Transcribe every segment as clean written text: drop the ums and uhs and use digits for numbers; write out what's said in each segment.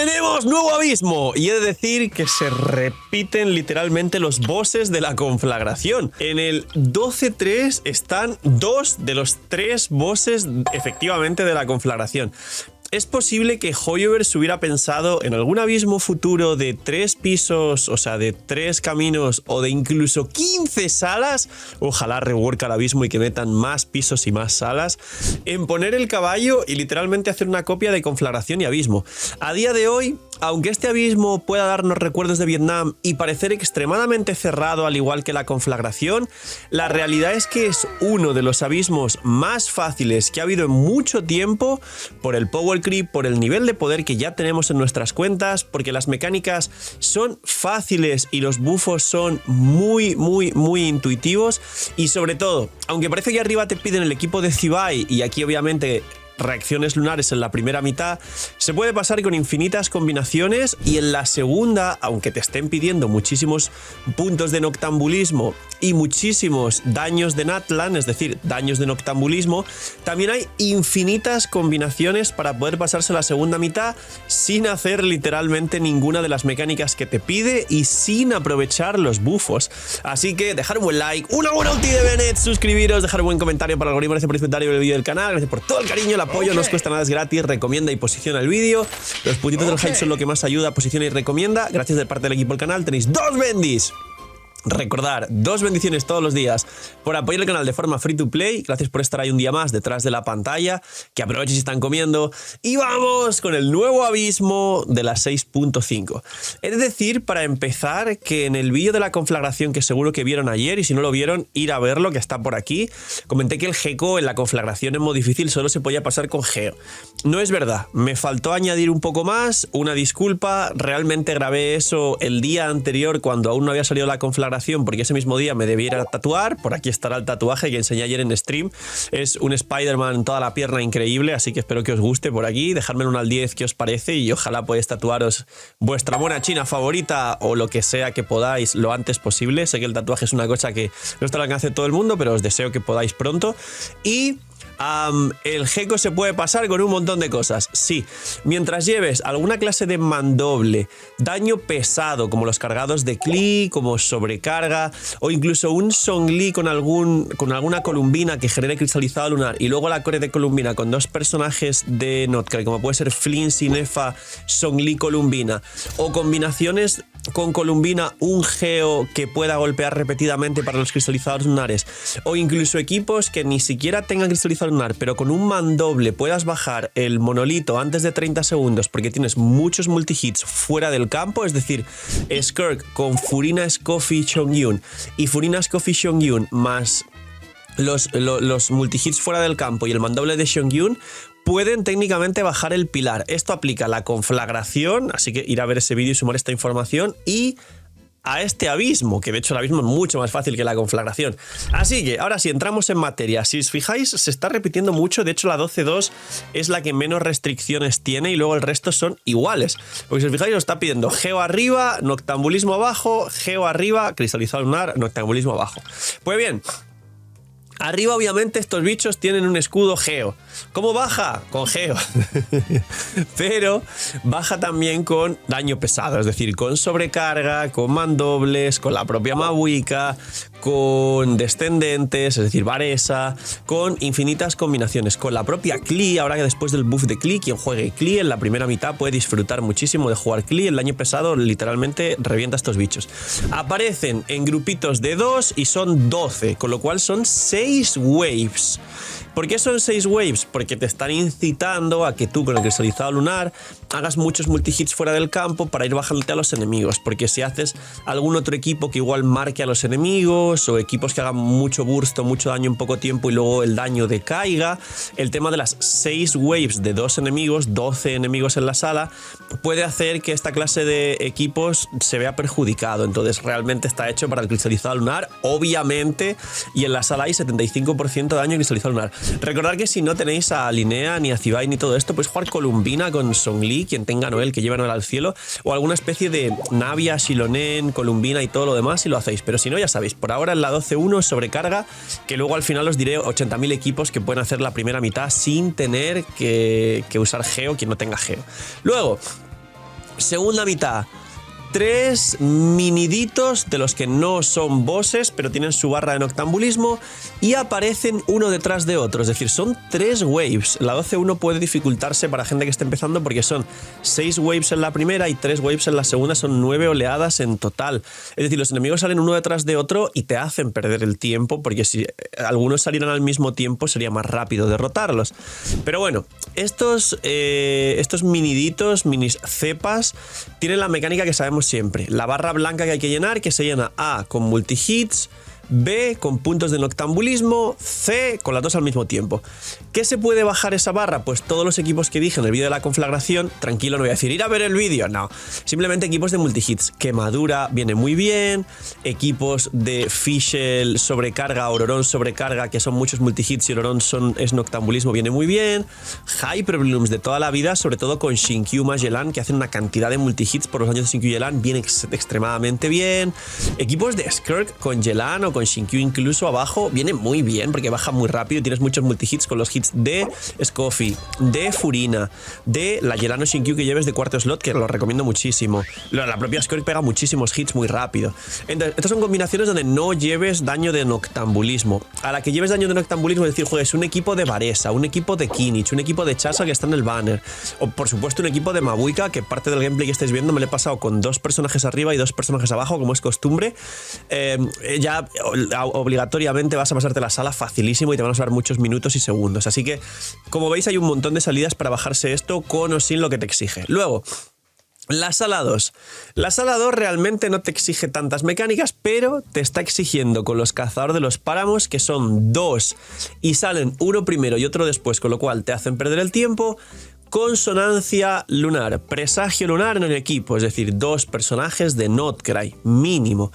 Tenemos nuevo abismo y he de decir que se repiten literalmente los bosses de la conflagración. En el 12.3 están 2 de los 3 bosses efectivamente de la conflagración. Es posible que Hoyoverse hubiera pensado en algún abismo futuro de 3 pisos, o sea, de 3 caminos o de incluso 15 salas. Ojalá rework al abismo y que metan más pisos y más salas. En poner el caballo y literalmente hacer una copia de conflagración y abismo. A día de hoy, aunque este abismo pueda darnos recuerdos de Vietnam y parecer extremadamente cerrado al igual que la conflagración, la realidad es que es uno de los abismos más fáciles que ha habido en mucho tiempo por el power creep, por el nivel de poder que ya tenemos en nuestras cuentas, porque las mecánicas son fáciles y los buffos son muy intuitivos y sobre todo, aunque parece que arriba te piden el equipo de Zibai y aquí obviamente reacciones lunares en la primera mitad, se puede pasar con infinitas combinaciones y en la segunda, aunque te estén pidiendo muchísimos puntos de noctambulismo y muchísimos daños de Natlan, es decir, daños de noctambulismo, también hay infinitas combinaciones para poder pasarse la segunda mitad sin hacer literalmente ninguna de las mecánicas que te pide y sin aprovechar los buffos. Así que dejar un buen like, una buena ulti de Bennett, suscribiros, dejar un buen comentario para el algoritmo, gracias por disfrutar del vídeo del canal, gracias por todo el cariño, el apoyo, no os cuesta nada, es gratis, recomienda y posiciona el vídeo. Los puntitos del hype son lo que más ayuda, posiciona y recomienda. Gracias de parte del equipo del canal, tenéis 2 bendis. Recordar, 2 bendiciones todos los días por apoyar el canal de forma free to play. Gracias por estar ahí un día más detrás de la pantalla. Que aprovechen si están comiendo. Y vamos con el nuevo abismo de la 6.5. He de decir, para empezar, que en el vídeo de la conflagración que seguro que vieron ayer, y si no lo vieron, ir a verlo, que está por aquí, comenté que el Gecko en la conflagración en modo difícil solo se podía pasar con Geo. No es verdad, me faltó añadir un poco más, una disculpa, realmente grabé eso el día anterior cuando aún no había salido la conflagración, porque ese mismo día me debía ir a tatuar. Por aquí estará el tatuaje que enseñé ayer en stream. Es un Spider-Man en toda la pierna increíble, así que espero que os guste por aquí. Dejadme un al 10 qué os parece y ojalá podáis tatuaros vuestra mona china favorita o lo que sea que podáis lo antes posible. Sé que el tatuaje es una cosa que no está al alcance de todo el mundo, pero os deseo que podáis pronto. Y el Gecko se puede pasar con un montón de cosas. Sí, mientras lleves alguna clase de mandoble, daño pesado como los cargados de Klee, como sobrecarga, o incluso un Zhongli con alguna columbina que genere cristalizado lunar, y luego la core de columbina con 2 personajes de Notcrack, como puede ser Flynn, Sinefa, Zhongli, columbina, o combinaciones con columbina, un Geo que pueda golpear repetidamente para los cristalizados lunares, o incluso equipos que ni siquiera tengan cristalizado lunar, pero con un mandoble puedas bajar el monolito antes de 30 segundos porque tienes muchos multihits fuera del campo, es decir, Skirk con Furina, Scoffy, Chongyun y Furina, Scoffy, Chongyun más los multihits fuera del campo y el mandoble de Chongyun, pueden técnicamente bajar el pilar. Esto aplica a la conflagración, así que ir a ver ese vídeo y sumar esta información, y a este abismo, que de hecho el abismo es mucho más fácil que la conflagración. Así que ahora sí, entramos en materia. Si os fijáis, se está repitiendo mucho. De hecho, la 12.2 es la que menos restricciones tiene y luego el resto son iguales. Porque si os fijáis, os está pidiendo Geo arriba, noctambulismo abajo, Geo arriba, cristalizado lunar, noctambulismo abajo. Pues bien, arriba obviamente estos bichos tienen un escudo Geo. ¿Cómo baja? Con Geo. Pero baja también con daño pesado, es decir, con sobrecarga, con mandobles, con la propia Mabuika, con descendentes, es decir, Varesa, con infinitas combinaciones, con la propia Klee. Ahora que después del buff de Klee, quien juegue Klee en la primera mitad puede disfrutar muchísimo de jugar Klee. El daño pesado literalmente revienta a estos bichos. Aparecen en grupitos de 2 y son 12, con lo cual son 6 waves. ¿Por qué son 6 waves? Porque te están incitando a que tú con el cristalizado lunar hagas muchos multihits fuera del campo para ir bajándote a los enemigos, porque si haces algún otro equipo que igual marque a los enemigos o equipos que hagan mucho burst o mucho daño en poco tiempo y luego el daño decaiga, el tema de las 6 waves de 2 enemigos, 12 enemigos en la sala, puede hacer que esta clase de equipos se vea perjudicado. Entonces realmente está hecho para el cristalizado lunar, obviamente, y en la sala hay 75% de daño cristalizado lunar. Recordad que si no tenéis a Linnea, ni a Zibai, ni todo esto, podéis jugar Columbina con Zhongli, quien tenga Noel, que lleva Noel al cielo, o alguna especie de Navia, Xilonen, Columbina y todo lo demás, y lo hacéis. Pero si no, ya sabéis, por ahora en la 12.1 sobrecarga, que luego al final os diré 80.000 equipos que pueden hacer la primera mitad sin tener que usar Geo, quien no tenga Geo. Luego, Segunda mitad. 3 miniditos de los que no son bosses, pero tienen su barra de noctambulismo y aparecen uno detrás de otro. Es decir, son 3 waves. La 12-1 puede dificultarse para gente que esté empezando porque son 6 waves en la primera y 3 waves en la segunda. Son 9 oleadas en total. Es decir, los enemigos salen uno detrás de otro y te hacen perder el tiempo porque si algunos salieran al mismo tiempo sería más rápido derrotarlos. Pero bueno, estos miniditos, minis cepas, tienen la mecánica que sabemos siempre. La barra blanca que hay que llenar, que se llena A con multihits, B con puntos de noctambulismo, C con las dos al mismo tiempo. ¿Qué se puede bajar esa barra? Pues todos los equipos que dije en el vídeo de la conflagración. Tranquilo, no voy a decir ir a ver el vídeo, no. Simplemente equipos de multihits. Quemadura viene muy bien. Equipos de Fischl sobrecarga, Ororon sobrecarga, que son muchos multihits y Ororon es noctambulismo, viene muy bien. Hyperblooms de toda la vida, sobre todo con Shinkyu Magellan, que hacen una cantidad de multihits por los años de Shinkyu Yelan, viene extremadamente bien. Equipos de Skirk con Yelan o con Shinkyu incluso abajo, viene muy bien porque baja muy rápido y tienes muchos multihits con los hits de Scoffy, de Furina, de la Yelano Shinkyu que lleves de cuarto slot, que lo recomiendo muchísimo. La propia Skirk pega muchísimos hits muy rápido. Entonces, estas son combinaciones donde no lleves daño de noctambulismo. A la que lleves daño de noctambulismo, es decir, juegues un equipo de Varesa, un equipo de Kinich, un equipo de Chasa que está en el banner, o por supuesto un equipo de Mabuika, que parte del gameplay que estáis viendo me lo he pasado con 2 personajes arriba y 2 personajes abajo, como es costumbre. Ya obligatoriamente vas a pasarte la sala facilísimo y te van a usar muchos minutos y segundos. Así que, como veis, hay un montón de salidas para bajarse esto con o sin lo que te exige. Luego, la sala 2. La sala 2 realmente no te exige tantas mecánicas, pero te está exigiendo con los cazadores de los páramos, que son 2 y salen uno primero y otro después, con lo cual te hacen perder el tiempo. Consonancia lunar, presagio lunar en el equipo, es decir, 2 personajes de Notcry, mínimo.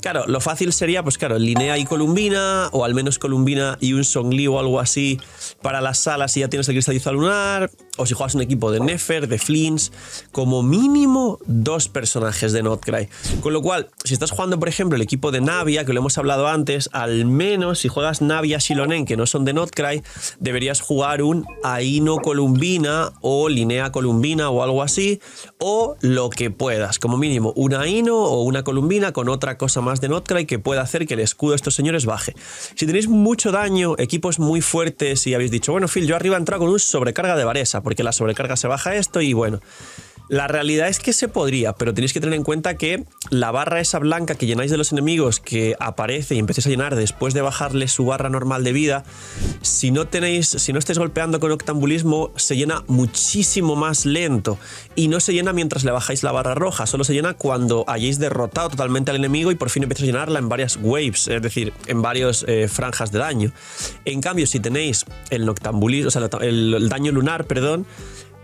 Claro, lo fácil sería, pues claro, Linnea y Columbina, o al menos Columbina y un Zhongli o algo así para las salas si ya tienes el cristalizado lunar, o si juegas un equipo de Nefer, de Flins, como mínimo 2 personajes de Notcry. Con lo cual, si estás jugando, por ejemplo, el equipo de Navia, que lo hemos hablado antes, al menos si juegas Navia Shilonen, que no son de Notcry, deberías jugar un Aino Columbina o Linnea Columbina o algo así, o lo que puedas, como mínimo una Aino o una Columbina con otra cosa más de Notcry que pueda hacer que el escudo de estos señores baje. Si tenéis mucho daño, equipos muy fuertes y habéis dicho, bueno, Phil, yo arriba he entrado con un sobrecarga de Varesa, porque la sobrecarga se baja esto y bueno... La realidad es que se podría, pero tenéis que tener en cuenta que la barra esa blanca que llenáis de los enemigos, que aparece y empecéis a llenar después de bajarle su barra normal de vida, si no estáis golpeando con noctambulismo, se llena muchísimo más lento y no se llena mientras le bajáis la barra roja, solo se llena cuando hayáis derrotado totalmente al enemigo y por fin empieza a llenarla en varias waves, es decir, en varias franjas de daño. En cambio, si tenéis el noctambulismo, o sea, el daño lunar, perdón,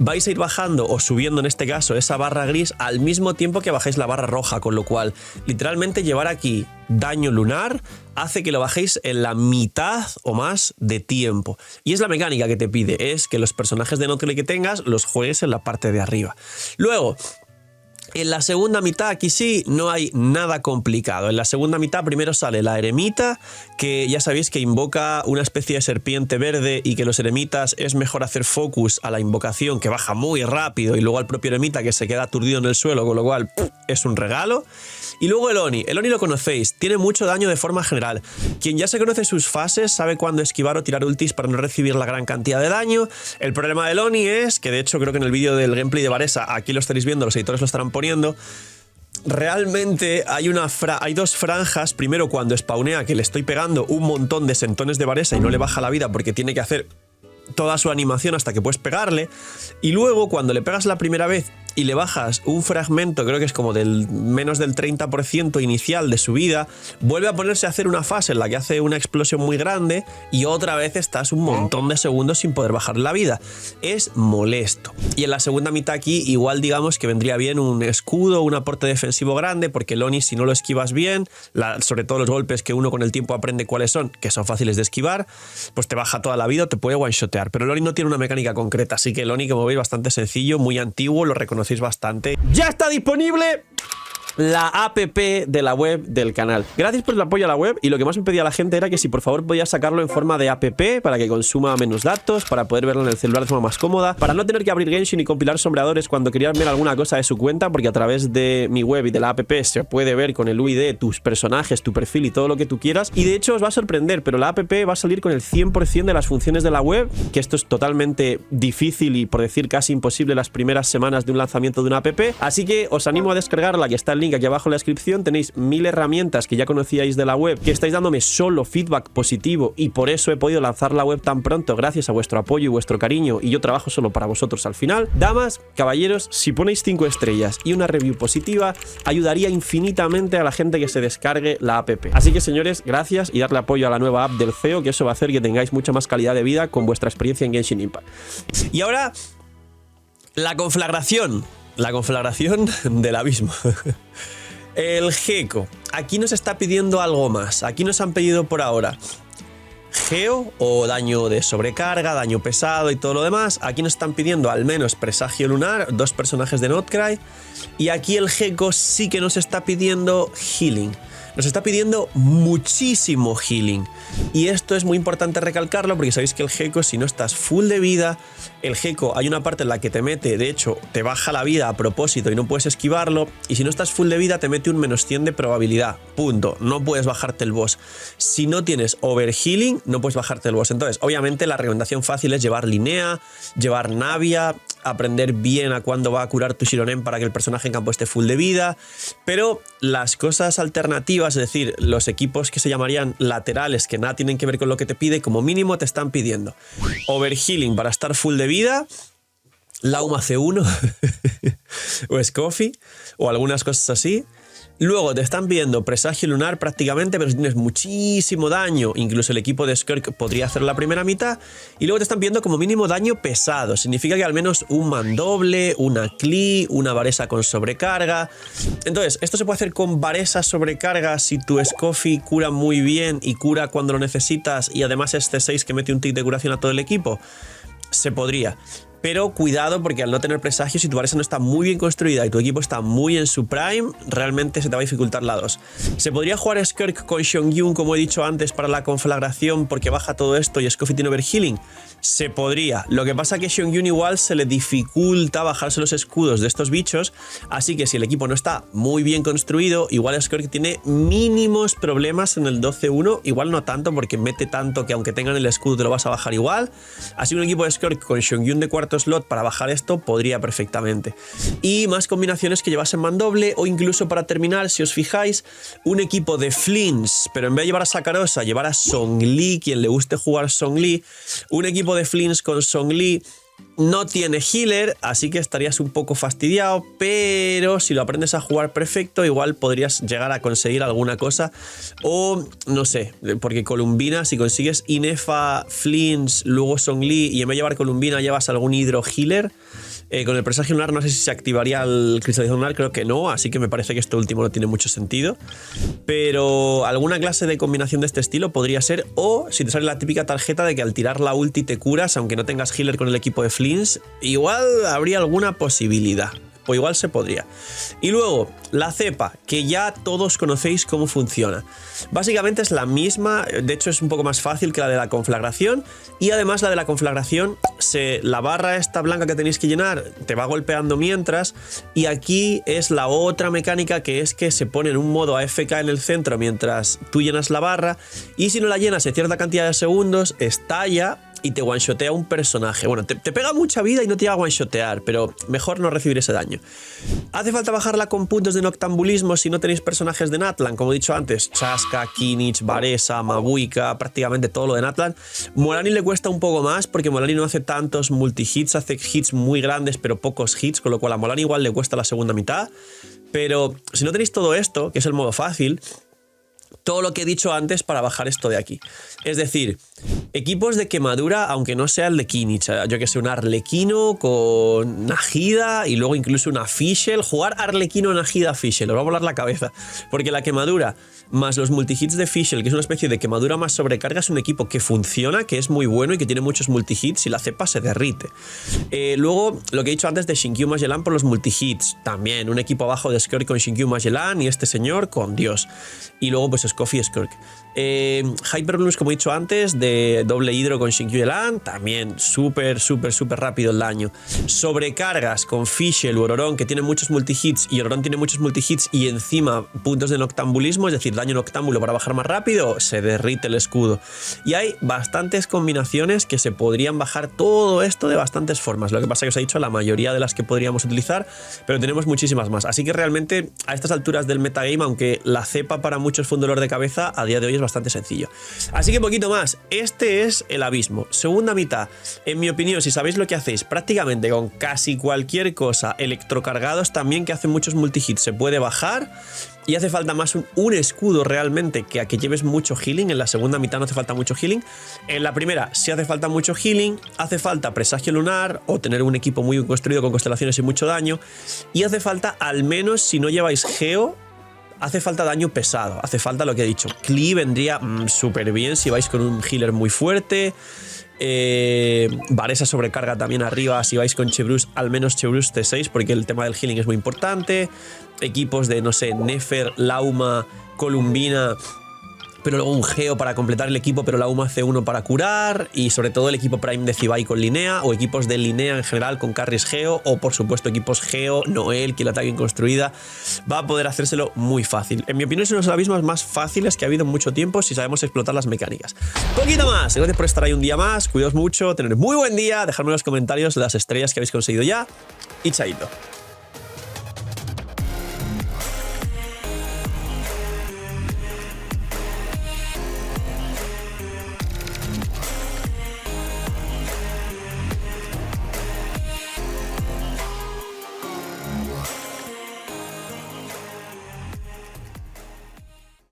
vais a ir bajando o subiendo en este caso esa barra gris al mismo tiempo que bajáis la barra roja, con lo cual literalmente llevar aquí daño lunar hace que lo bajéis en la mitad o más de tiempo. Y es la mecánica que te pide, es que los personajes de Notcry que tengas los juegues en la parte de arriba. Luego, en la segunda mitad, aquí sí, no hay nada complicado. En la segunda mitad primero sale la eremita, que ya sabéis que invoca una especie de serpiente verde y que los eremitas es mejor hacer focus a la invocación, que baja muy rápido, y luego al propio eremita que se queda aturdido en el suelo, con lo cual es un regalo. Y luego el Oni lo conocéis, tiene mucho daño de forma general. Quien ya se conoce sus fases sabe cuándo esquivar o tirar ultis para no recibir la gran cantidad de daño. El problema del Oni es, que de hecho creo que en el vídeo del gameplay de Varesa, aquí lo estaréis viendo, los editores lo estarán poniendo, realmente hay 2 franjas. Primero, cuando spawnea, que le estoy pegando un montón de sentones de Varesa y no le baja la vida porque tiene que hacer toda su animación hasta que puedes pegarle, y luego cuando le pegas la primera vez y le bajas un fragmento, creo que es como del menos del 30% inicial de su vida, vuelve a ponerse a hacer una fase en la que hace una explosión muy grande y otra vez estás un montón de segundos sin poder bajar la vida. Es molesto. Y en la segunda mitad aquí igual digamos que vendría bien un escudo, un aporte defensivo grande, porque el Oni, si no lo esquivas bien, sobre todo los golpes que uno con el tiempo aprende cuáles son, que son fáciles de esquivar, pues te baja toda la vida o te puede one-shotear. Pero el Oni no tiene una mecánica concreta, así que el Oni, como veis, bastante sencillo, muy antiguo, lo reconocéis bastante. ¡Ya está disponible! la app de la web del canal. Gracias por el apoyo a la web, y lo que más me pedía la gente era que si por favor podía sacarlo en forma de app para que consuma menos datos, para poder verlo en el celular de forma más cómoda, para no tener que abrir Genshin y compilar sombreadores cuando querían ver alguna cosa de su cuenta, porque a través de mi web y de la app se puede ver con el UID tus personajes, tu perfil y todo lo que tú quieras. Y de hecho os va a sorprender, pero la app va a salir con el 100% de las funciones de la web, que esto es totalmente difícil y por decir casi imposible las primeras semanas de un lanzamiento de una app. Así que os animo a descargarla, que está el link aquí abajo en la descripción. Tenéis 1000 herramientas que ya conocíais de la web, que estáis dándome solo feedback positivo, y por eso he podido lanzar la web tan pronto, gracias a vuestro apoyo y vuestro cariño, y yo trabajo solo para vosotros al final. Damas, caballeros, si ponéis 5 estrellas y una review positiva, ayudaría infinitamente a la gente que se descargue la app. Así que señores, gracias, y darle apoyo a la nueva app del CEO, que eso va a hacer que tengáis mucha más calidad de vida con vuestra experiencia en Genshin Impact. Y ahora, la conflagración. La conflagración del abismo. El Gecko. Aquí nos está pidiendo algo más. Aquí nos han pedido por ahora Geo o daño de sobrecarga, daño pesado y todo lo demás. Aquí nos están pidiendo al menos presagio lunar, 2 personajes de Notcry. Y aquí el Gecko sí que nos está pidiendo healing. Nos está pidiendo muchísimo healing. Y esto es muy importante recalcarlo, porque sabéis que el Gecko, si no estás full de vida, el Gecko hay una parte en la que te mete, de hecho, te baja la vida a propósito y no puedes esquivarlo. Y si no estás full de vida, te mete un -100 de probabilidad. Punto. No puedes bajarte el boss. Si no tienes overhealing, no puedes bajarte el boss. Entonces, obviamente, la recomendación fácil es llevar Linea, llevar Navia, aprender bien a cuándo va a curar tu Shironen para que el personaje en campo esté full de vida. Pero las cosas alternativas, es decir, los equipos que se llamarían laterales, que nada tienen que ver con lo que te pide, como mínimo te están pidiendo overhealing para estar full de vida, Lauma C1 o Scoffy o algunas cosas así. Luego te están pidiendo presagio lunar prácticamente, pero si tienes muchísimo daño, incluso el equipo de Skirk podría hacer la primera mitad. Y luego te están pidiendo como mínimo daño pesado. Significa que al menos un mandoble, una Klee, una Varesa con sobrecarga. Entonces, esto se puede hacer con Varesa sobrecarga si tu Scoffy cura muy bien y cura cuando lo necesitas, y además este 6 que mete un tic de curación a todo el equipo. Se podría. Pero cuidado, porque al no tener presagio, si tu Varesa no está muy bien construida y tu equipo está muy en su prime, realmente se te va a dificultar la 2. Se podría jugar Skirk con Xiongyu, como he dicho antes, para la conflagración, porque baja todo esto y Scoffy tiene overhealing. Se podría. Lo que pasa es que Xiongyu igual se le dificulta bajarse los escudos de estos bichos, así que si el equipo no está muy bien construido, igual Skirk tiene mínimos problemas en el 12-1, igual no tanto, porque mete tanto que aunque tengan el escudo te lo vas a bajar igual. Así un equipo de Skirk con Xiongyu de cuarto slot para bajar esto podría perfectamente. Y más combinaciones que llevasen mandoble, o incluso para terminar, si os fijáis, un equipo de Flins, pero en vez de llevar a Sakarosa, llevar a Zhongli, quien le guste jugar Zhongli. Un equipo de Flins con Zhongli no tiene healer, así que estarías un poco fastidiado, pero si lo aprendes a jugar perfecto, igual podrías llegar a conseguir alguna cosa. O no sé, porque Columbina, si consigues Inefa, Flins, luego Zhongli, y en vez de llevar Columbina llevas algún hidro healer, con el presagio lunar no sé si se activaría el cristalización lunar, creo que no, así que me parece que esto último no tiene mucho sentido. Pero alguna clase de combinación de este estilo podría ser, o si te sale la típica tarjeta de que al tirar la ulti te curas, aunque no tengas healer con el equipo de Flins, igual habría alguna posibilidad. O igual se podría. Y luego, la cepa, que ya todos conocéis cómo funciona. Básicamente es la misma, de hecho es un poco más fácil que la de la conflagración, y además la de la conflagración, la barra esta blanca que tenéis que llenar te va golpeando mientras, y aquí es la otra mecánica, que es que se pone en un modo AFK en el centro mientras tú llenas la barra, y si no la llenas en cierta cantidad de segundos, estalla y te one-shotea un personaje. Bueno, te pega mucha vida y no te va a one-shotear, pero mejor no recibir ese daño. Hace falta bajarla con puntos de noctambulismo si no tenéis personajes de Natlan, como he dicho antes, Chaska, Kinich, Varesa, Mabuika, prácticamente todo lo de Natlan. Molani le cuesta un poco más, porque Molani no hace tantos multi-hits, hace hits muy grandes pero pocos hits, con lo cual a Molani igual le cuesta la segunda mitad. Pero si no tenéis todo esto, que es el modo fácil, todo lo que he dicho antes para bajar esto de aquí. Es decir, Equipos de quemadura, aunque no sea el de Kimmich. Yo que sé, un Arlequino con Najida y luego incluso una Fischl. Jugar Arlequino, Najida, Fischl. Os va a volar la cabeza. Porque la quemadura más los multihits de Fischl, que es una especie de quemadura más sobrecarga, es un equipo que funciona, que es muy bueno y que tiene muchos multihits y la cepa se derrite. Luego, lo que he dicho antes de Shinkyu Magellan por los multihits. También un equipo abajo de Skirk con Shinkyu Magellan y este señor con Dios. Y luego pues Scoffy y Skirk. Hyperblues, como he dicho antes, de doble hidro con Shinkyu Magellan, también súper rápido el daño. Sobrecargas con Fischl o Ororon, que tienen muchos multihits, y Ororon tiene muchos multihits y encima puntos de noctambulismo, es decir, daño noctámbulo para bajar más rápido, se derrite el escudo. Y hay bastantes combinaciones que se podrían bajar todo esto de bastantes formas. Lo que pasa es que os he dicho la mayoría de las que podríamos utilizar, pero tenemos muchísimas más. Así que realmente a estas alturas del metagame, aunque la cepa para muchos fue un dolor de cabeza, a día de hoy es bastante sencillo. Así que poquito más. Este es el abismo. Segunda mitad, en mi opinión, si sabéis lo que hacéis prácticamente con casi cualquier cosa, electrocargados también, que hacen muchos multihits, se puede bajar. Y hace falta más un escudo realmente que a que lleves mucho healing. En la segunda mitad no hace falta mucho healing. En la primera sí hace falta mucho healing. Hace falta presagio lunar o tener un equipo muy construido con constelaciones y mucho daño. Y hace falta, al menos si no lleváis geo, hace falta daño pesado. Hace falta lo que he dicho. Klee vendría súper bien si vais con un healer muy fuerte. Varesa sobrecarga también arriba si vais con Chebrus, al menos Chebrus T6, porque el tema del healing es muy importante. Equipos de, no sé, Nefer, Lauma, Columbina, pero luego un Geo para completar el equipo, pero Lauma C1 para curar, y sobre todo el equipo Prime de Zibai con Linnea, o equipos de Linnea en general con carries Geo, o por supuesto equipos Geo, Noel, que la ataque construida, va a poder hacérselo muy fácil. En mi opinión es uno de los abismos más fáciles que ha habido en mucho tiempo si sabemos explotar las mecánicas. Poquito más, gracias por estar ahí un día más, cuidaos mucho, tener muy buen día, dejadme en los comentarios las estrellas que habéis conseguido ya, y chaito.